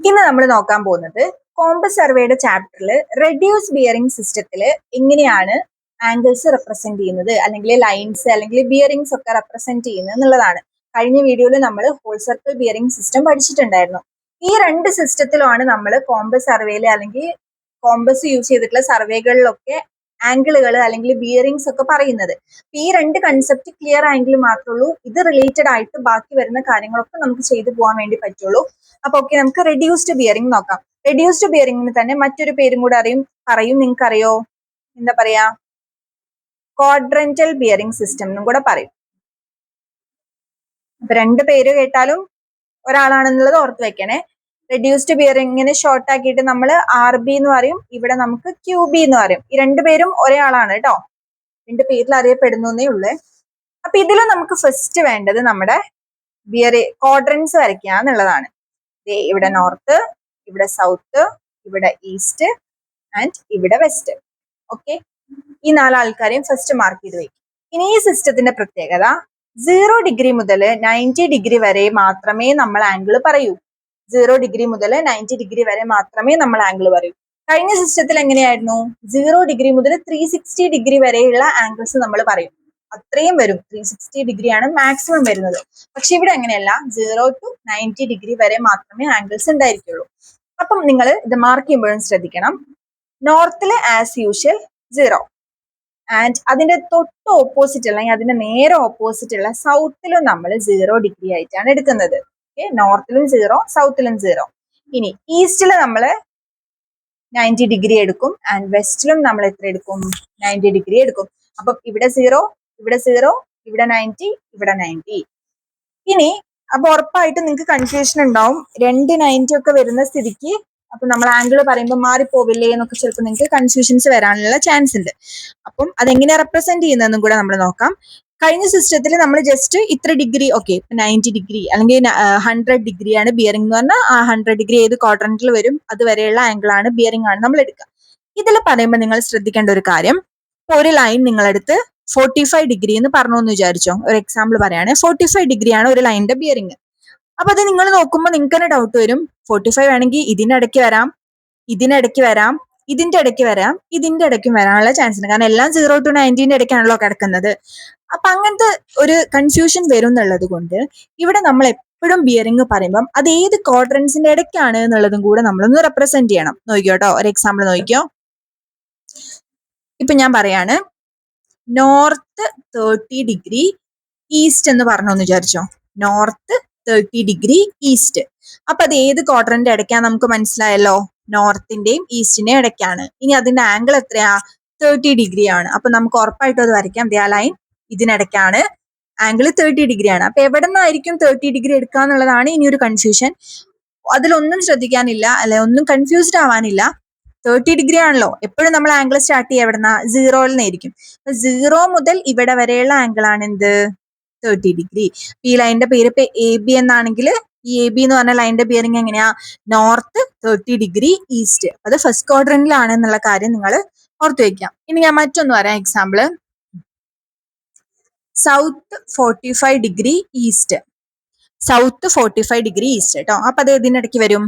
ഇന്ന് നമ്മൾ നോക്കാൻ പോകുന്നത് കോമ്പസ് സർവേയുടെ ചാപ്റ്ററിൽ റെഡ്യൂസ് ബിയറിംഗ് സിസ്റ്റത്തിൽ എങ്ങനെയാണ് ആംഗിൾസ് റെപ്രസെന്റ് ചെയ്യുന്നത്, അല്ലെങ്കിൽ ലൈൻസ് അല്ലെങ്കിൽ ബിയറിംഗ്സ് ഒക്കെ റെപ്രസെന്റ് ചെയ്യുന്നത് എന്നുള്ളതാണ്. കഴിഞ്ഞ വീഡിയോയിൽ നമ്മൾ ഹോൾ സർക്കിൾ ബിയറിംഗ് സിസ്റ്റം പഠിച്ചിട്ടുണ്ടായിരുന്നു. ഈ രണ്ട് സിസ്റ്റത്തിലുമാണ് നമ്മൾ കോമ്പസ് സർവേയിൽ അല്ലെങ്കിൽ കോമ്പസ് യൂസ് ചെയ്തിട്ടുള്ള സർവേകളിലൊക്കെ ആംഗിളുകൾ അല്ലെങ്കിൽ ബിയറിംഗ്സ് ഒക്കെ പറയുന്നത്. ഈ രണ്ട് കൺസെപ്റ്റ് ക്ലിയർ ആയെങ്കിൽ മാത്രമേ ഉള്ളൂ ഇത് റിലേറ്റഡ് ആയിട്ട് ബാക്കി വരുന്ന കാര്യങ്ങളൊക്കെ നമുക്ക് ചെയ്തു പോകാൻ വേണ്ടി പറ്റുള്ളൂ. അപ്പൊ ഓക്കെ, നമുക്ക് റെഡ്യൂസ്ഡ് ബിയറിംഗ് നോക്കാം. റെഡ്യൂസ്ഡ് ബിയറിംഗിന് തന്നെ മറ്റൊരു പേരും കൂടെ പറയും. നിങ്ങൾക്ക് അറിയോ? എന്താ പറയാ? ക്വാഡ്രന്റൽ ബിയറിംഗ് സിസ്റ്റം എന്നും കൂടെ പറയും. അപ്പൊ രണ്ട് പേര് കേട്ടാലും ഒരാളാണെന്നുള്ളത് ഓർത്ത് വെക്കണേ. റെഡ്യൂസ്ഡ് ബിയറിംഗിന് ഷോർട്ട് ആക്കിയിട്ട് നമ്മൾ RB എന്ന് പറയും, ഇവിടെ നമുക്ക് QB എന്ന് പറയും. ഈ രണ്ടുപേരും ഒരേ ആളാണ് കേട്ടോ, രണ്ട് പേരിൽ അറിയപ്പെടുന്നേ ഉള്ളേ. അപ്പൊ ഇതിലും നമുക്ക് ഫസ്റ്റ് വേണ്ടത് നമ്മുടെ ക്വാഡ്രൻസ് വരയ്ക്കുക എന്നുള്ളതാണ്. ഇവിടെ നോർത്ത്, ഇവിടെ സൗത്ത്, ഇവിടെ ഈസ്റ്റ് ആൻഡ് ഇവിടെ വെസ്റ്റ്. ഓക്കെ, ഈ 4 ആൾക്കാരെയും ഫസ്റ്റ് മാർക്ക് ചെയ്ത് വയ്ക്കും. ഇനി ഈ സിസ്റ്റത്തിന്റെ പ്രത്യേകത 0 ഡിഗ്രി മുതൽ 90 ഡിഗ്രി വരെ മാത്രമേ നമ്മൾ ആംഗിൾ പറയൂ. 0 ഡിഗ്രി മുതൽ 90 ഡിഗ്രി വരെ മാത്രമേ നമ്മൾ ആംഗിൾ പറയൂ. കഴിഞ്ഞ സിസ്റ്റത്തിൽ എങ്ങനെയായിരുന്നു? 0 ഡിഗ്രി മുതൽ 360 ഡിഗ്രി വരെയുള്ള ആംഗിൾസ് നമ്മൾ പറയും. അത്രയും വരും, 360 ഡിഗ്രിയാണ് മാക്സിമം വരുന്നത്. പക്ഷെ ഇവിടെ അങ്ങനെയല്ല, 0 to 90 ഡിഗ്രി വരെ മാത്രമേ ആംഗിൾസ് ഉണ്ടായിരിക്കുള്ളൂ. അപ്പം നിങ്ങൾ ഇത് മാർക്ക് ചെയ്യുമ്പോഴും ശ്രദ്ധിക്കണം. നോർത്തില് ആസ് യൂഷ്വൽ 0 ആൻഡ് അതിന്റെ തൊട്ട് ഓപ്പോസിറ്റ് അല്ലെങ്കിൽ അതിന്റെ നേരെ ഓപ്പോസിറ്റ് ഉള്ള സൗത്തിലും നമ്മൾ 0 ഡിഗ്രി ആയിട്ടാണ് എടുക്കുന്നത്. നോർത്തിലും 0, സൗത്തിലും 0. ഇനി ഈസ്റ്റില് നമ്മൾ 90 ഡിഗ്രി എടുക്കും ആൻഡ് വെസ്റ്റിലും നമ്മൾ എത്ര എടുക്കും? 90 ഡിഗ്രി എടുക്കും. അപ്പം ഇവിടെ 0, ഇവിടെ 0, ഇവിടെ 90, ഇവിടെ 90. ഇനി അപ്പൊ ഉറപ്പായിട്ട് നിങ്ങൾക്ക് കൺഫ്യൂഷൻ ഉണ്ടാവും. 290 ഒക്കെ വരുന്ന സ്ഥിതിക്ക് അപ്പൊ നമ്മൾ ആംഗിൾ പറയുമ്പോൾ മാറിപ്പോവില്ലേ എന്നൊക്കെ ചിലപ്പോൾ നിങ്ങൾക്ക് കൺഫ്യൂഷൻസ് വരാനുള്ള ചാൻസ് ഉണ്ട്. അപ്പം അതെങ്ങനെയാ റെപ്രസെന്റ് ചെയ്യുന്നതെന്നും കൂടെ നമ്മൾ നോക്കാം. കഴിഞ്ഞ സിസ്റ്റത്തിൽ നമ്മൾ ജസ്റ്റ് ഇത്ര ഡിഗ്രി, ഓക്കെ 90 ഡിഗ്രി അല്ലെങ്കിൽ 100 ഡിഗ്രിയാണ് ബിയറിംഗ് എന്ന് പറഞ്ഞാൽ ആ 100 ഡിഗ്രി ഏത് ക്വാഡ്രന്റിൽ വരും അതുവരെയുള്ള ആംഗിൾ ആണ് ബിയറിംഗ് ആണ് നമ്മൾ എടുക്കുക. ഇതിൽ പറയുമ്പോൾ നിങ്ങൾ ശ്രദ്ധിക്കേണ്ട ഒരു കാര്യം, ഒരു ലൈൻ നിങ്ങളെടുത്ത് 45 ഡിഗ്രി എന്ന് പറഞ്ഞു എന്ന് വിചാരിച്ചോ. ഒരു എക്സാമ്പിൾ പറയാണ്, 45 ഡിഗ്രിയാണ് ഒരു ലൈനിന്റെ ബിയറിംഗ്. അപ്പൊ അത് നിങ്ങൾ നോക്കുമ്പോൾ നിങ്ങൾക്ക് തന്നെ ഡൗട്ട് വരും, 45 ആണെങ്കിൽ ഇതിനിടയ്ക്ക് വരാം, ഇതിനിടയ്ക്ക് വരാം, ഇതിന്റെ ഇടയ്ക്ക് വരാം, ഇതിന്റെ ഇടയ്ക്കും വരാനുള്ള ചാൻസ് ഉണ്ട്. കാരണം എല്ലാം 0 to 90 ഇടയ്ക്കാണല്ലോ കിടക്കുന്നത്. അപ്പൊ അങ്ങനത്തെ ഒരു കൺഫ്യൂഷൻ വരും എന്നുള്ളത് കൊണ്ട് ഇവിടെ നമ്മൾ എപ്പോഴും ബിയറിംഗ് പറയുമ്പം അത് ഏത് ക്വാഡ്രൻസിന്റെ ഇടയ്ക്കാണ് എന്നുള്ളതും കൂടെ നമ്മളൊന്ന് റെപ്രസെന്റ് ചെയ്യണം. നോക്കിയോട്ടോ, ഒരു എക്സാമ്പിൾ നോക്കിയോ. ഇപ്പൊ ഞാൻ പറയാണ്, നോർത്ത് 30 ഡിഗ്രി ഈസ്റ്റ് എന്ന് പറഞ്ഞോന്ന് വിചാരിച്ചോ. North 30 degree east. അപ്പൊ അത് ഏത് ക്വാഡ്രന്റ് ഇടയ്ക്കാണ് നമുക്ക് മനസ്സിലായല്ലോ, നോർത്തിന്റെയും ഈസ്റ്റിന്റെയും ഇടയ്ക്കാണ്. ഇനി അതിന്റെ ആംഗിൾ എത്രയാ? 30 ഡിഗ്രി ആണ്. അപ്പൊ നമുക്ക് ഉറപ്പായിട്ടും അത് വരയ്ക്കാം. ദേ ആ ലൈൻ ഇതിനിടയ്ക്കാണ്, ആംഗിൾ 30 ഡിഗ്രി ആണ്. അപ്പൊ എവിടെ നിന്നായിരിക്കും 30 ഡിഗ്രി എടുക്കുക എന്നുള്ളതാണ് ഇനി ഒരു കൺഫ്യൂഷൻ. അതിലൊന്നും ശ്രദ്ധിക്കാനില്ല, അല്ലെ ഒന്നും കൺഫ്യൂസ്ഡ് ആവാനില്ല. 30 ഡിഗ്രി ആണല്ലോ, എപ്പോഴും നമ്മൾ ആംഗിൾ സ്റ്റാർട്ട് ചെയ്യുക എവിടെന്നാ? 0-ൽ നിന്നായിരിക്കും. 0 മുതൽ ഇവിടെ വരെയുള്ള ആംഗിൾ ആണ് എന്ത്? 30 ഡിഗ്രി. ഈ ലൈനിന്റെ പേര് ഇപ്പൊ AB എന്നാണെങ്കിൽ ഈ AB എന്ന് പറഞ്ഞ ലൈനിന്റെ ബിയറിംഗ് എങ്ങനെയാ? North 30 degree east. അത് ഫസ്റ്റ് ക്വാഡ്രന്റിലാണ് എന്നുള്ള കാര്യം നിങ്ങൾ ഓർത്തു വെക്കാം. ഇനി ഞാൻ മറ്റൊന്ന് പറയാം, example south 45 degree east. South 45 degree east കേട്ടോ. അപ്പൊ അത് ഇതിനിടയ്ക്ക് വരും,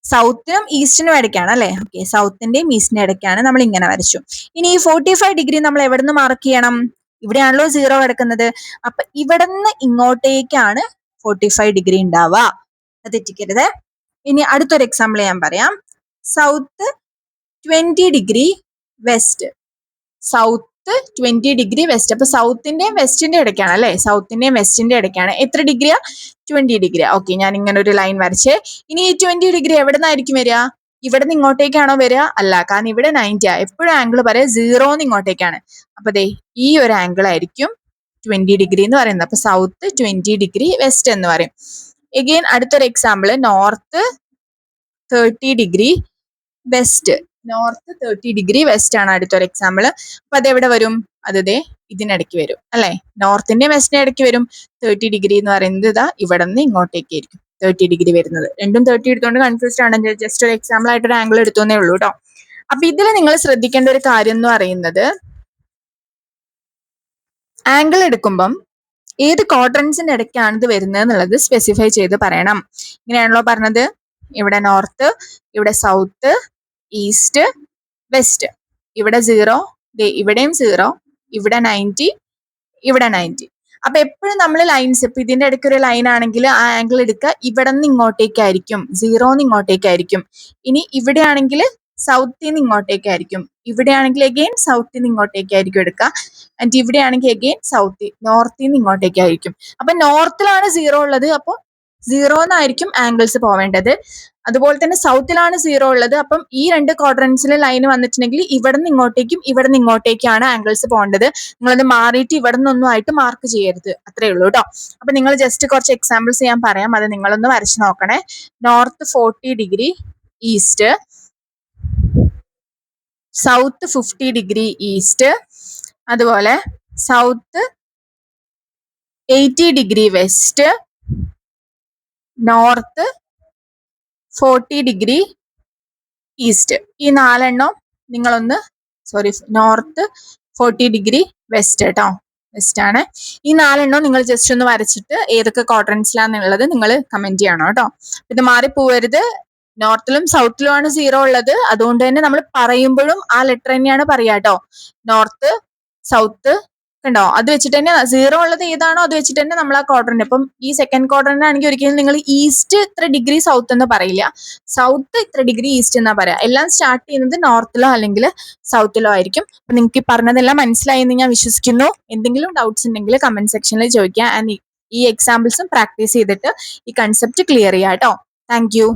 സൗത്തിനും ഈസ്റ്റിനും ഇടയ്ക്കാണ് അല്ലെ. ഓക്കെ, സൗത്തിന്റെയും ഈസ്റ്റിന്റെ ഇടയ്ക്കാണ്. നമ്മൾ ഇങ്ങനെ വരച്ചു. ഇനി ഈ 45 ഡിഗ്രി നമ്മൾ എവിടെ നിന്ന് മാർക്ക് ചെയ്യണം? ഇവിടെയാണല്ലോ 0 കിടക്കുന്നത്. അപ്പൊ ഇവിടെ നിന്ന് ഇങ്ങോട്ടേക്കാണ് 45 ഡിഗ്രി ഉണ്ടാവുക. അത് തെറ്റിക്കരുത്. ഇനി അടുത്തൊരു എക്സാമ്പിൾ ഞാൻ പറയാം, south 20 degree west. South 20 degree west. അപ്പൊ സൗത്തിന്റെയും വെസ്റ്റിന്റെ ഇടയ്ക്കാണ് അല്ലെ. സൗത്തിന്റെയും വെസ്റ്റിന്റെ ഇടയ്ക്കാണ്. എത്ര ഡിഗ്രിയാ? 20 ഡിഗ്രി. ഓക്കെ, ഞാൻ ഇങ്ങനെ ഒരു ലൈൻ വരച്ചേ. ഇനി ഈ 20 ഡിഗ്രി എവിടെ നിന്നായിരിക്കും വരിക? ഇവിടെ നിന്ന് ഇങ്ങോട്ടേക്കാണോ വരിക? അല്ല, കാരണം ഇവിടെ 90 ആ. എപ്പോഴും ആംഗിൾ പറയാം 0-ന്ന് ഇങ്ങോട്ടേക്കാണ്. അപ്പൊ ദേ ഈ ഒരു ആംഗിൾ ആയിരിക്കും 20 ഡിഗ്രി എന്ന് പറയുന്നത്. അപ്പൊ സൗത്ത് 20 ഡിഗ്രി വെസ്റ്റ് എന്ന് പറയും. എഗെയിൻ അടുത്തൊരു example, north 30 degree west. North 30 degree west ആണ് അടുത്തൊരു എക്സാമ്പിൾ. അപ്പൊ അതെവിടെ വരും? അത് ദേ ഇതിനിടയ്ക്ക് വരും അല്ലെ. നോർത്തിന്റെയും വെസ്റ്റിന്റെ ഇടയ്ക്ക് വരും. 30 ഡിഗ്രി എന്ന് പറയുന്നത് ഇതാ ഇവിടെ നിന്ന് ഇങ്ങോട്ടേക്ക് ആയിരിക്കും 30 ഡിഗ്രി വരുന്നത്. രണ്ടും 30 എടുത്തുകൊണ്ട് കൺഫ്യൂസ്ഡ് ആണ്. ജസ്റ്റ് ഒരു എക്സാമ്പിൾ ആയിട്ട് ഒരു ആംഗിൾ എടുത്തോന്നേ ഉള്ളൂ കേട്ടോ. അപ്പൊ ഇതിൽ നിങ്ങൾ ശ്രദ്ധിക്കേണ്ട ഒരു കാര്യം എന്ന് പറയുന്നത്, ആംഗിൾ എടുക്കുമ്പം ഏത് ക്വാഡ്രൻസിന്റെ ഇടയ്ക്കാണ് ഇത് വരുന്നത് എന്നുള്ളത് സ്പെസിഫൈ ചെയ്ത് പറയണം. ഇങ്ങനെയാണല്ലോ പറഞ്ഞത്, ഇവിടെ നോർത്ത്, ഇവിടെ സൗത്ത്, ഈസ്റ്റ്, വെസ്റ്റ്. ഇവിടെ 0, ഇവിടെയും 0, ഇവിടെ 90, ഇവിടെ 90. അപ്പൊ എപ്പോഴും നമ്മൾ ലൈൻസ്, ഇപ്പൊ ഇതിന്റെ ഇടയ്ക്ക് ഒരു ലൈൻ ആണെങ്കിൽ ആ ആംഗിൾ എടുക്കുക ഇവിടെ നിന്ന് ഇങ്ങോട്ടേക്കായിരിക്കും, 0ന്ന് ഇങ്ങോട്ടേക്കായിരിക്കും. ഇനി ഇവിടെ ആണെങ്കിൽ സൗത്തിൽ നിന്ന് ഇങ്ങോട്ടേക്കായിരിക്കും, ഇവിടെ ആണെങ്കിൽ അഗെയിൻ സൗത്തിൽ നിന്ന് ഇങ്ങോട്ടേക്കായിരിക്കും എടുക്കുക. ആൻഡ് ഇവിടെ ആണെങ്കിൽ അഗെയിൻ നോർത്തിൽ നിന്ന് ഇങ്ങോട്ടേക്കായിരിക്കും. അപ്പൊ നോർത്തിലാണ് 0 ഉള്ളത്, അപ്പോൾ 0 എന്നായിരിക്കും ആംഗിൾസ് പോവേണ്ടത്. അതുപോലെ തന്നെ സൗത്തിലാണ് 0 ഉള്ളത്, അപ്പം ഈ 2 ക്വാഡ്രൻസിലെ ലൈൻ വന്നിട്ടുണ്ടെങ്കിൽ ഇവിടെ നിന്ന് ഇങ്ങോട്ടേക്കും ഇവിടെ നിന്ന് ഇങ്ങോട്ടേക്കാണ് ആംഗിൾസ് പോകേണ്ടത്. നിങ്ങളത് മാറിയിട്ട് ഇവിടെ നിന്നൊന്നും ആയിട്ട് മാർക്ക് ചെയ്യരുത്, അത്രേ ഉള്ളൂ കേട്ടോ. അപ്പൊ നിങ്ങൾ ജസ്റ്റ് കുറച്ച് എക്സാമ്പിൾസ് ഞാൻ പറയാം, അത് നിങ്ങളൊന്ന് വരച്ച് നോക്കണേ. North 40 degree east, south 50 degree east, അതുപോലെ south 80 degree west, north 40 degree east. ഈ 4 എണ്ണം നിങ്ങളൊന്ന്, നോർത്ത് 40 ഡിഗ്രി വെസ്റ്റ് കേട്ടോ, വെസ്റ്റ് ആണ്. ഈ 4 എണ്ണം നിങ്ങൾ ജസ്റ്റ് ഒന്ന് വരച്ചിട്ട് ഏതൊക്കെ ക്വാഡ്രൻസിലാന്നുള്ളത് നിങ്ങൾ കമന്റ് ചെയ്യണം കേട്ടോ. ഇത് മാറിപ്പോവരുത്. നോർത്തിലും സൗത്തിലും ആണ് 0 ഉള്ളത്, അതുകൊണ്ട് തന്നെ നമ്മൾ പറയുമ്പോഴും ആ ലെറ്റർ തന്നെയാണ് പറയാ കേട്ടോ. നോർത്ത്, സൗത്ത്, കണ്ടോ, അത് വെച്ചിട്ട് തന്നെ 0 ഉള്ളത് ഏതാണോ അത് വെച്ചിട്ട് തന്നെ നമ്മൾ ആ ക്വാഡ്രന്റ്. അപ്പം ഈ സെക്കൻഡ് ക്വാഡ്രന്റ് ആണെങ്കിൽ ഒരിക്കലും നിങ്ങൾ ഈസ്റ്റ് ഇത്ര ഡിഗ്രി സൗത്ത് എന്ന് പറയില്ല, സൗത്ത് ഇത്ര ഡിഗ്രി ഈസ്റ്റ് എന്നാ പറയാ. എല്ലാം സ്റ്റാർട്ട് ചെയ്യുന്നത് നോർത്തിലോ അല്ലെങ്കിൽ സൗത്തിലോ ആയിരിക്കും. അപ്പൊ നിങ്ങൾക്ക് ഈ പറഞ്ഞതെല്ലാം മനസ്സിലായി എന്ന് ഞാൻ വിശ്വസിക്കുന്നു. എന്തെങ്കിലും ഡൗട്ട്സ് ഉണ്ടെങ്കിൽ കമന്റ് സെക്ഷനിൽ ചോദിക്കുക. ആൻഡ് ഈ എക്സാമ്പിൾസും പ്രാക്ടീസ് ചെയ്തിട്ട് ഈ കൺസെപ്റ്റ് ക്ലിയർ ചെയ്യാം കേട്ടോ. Thank you.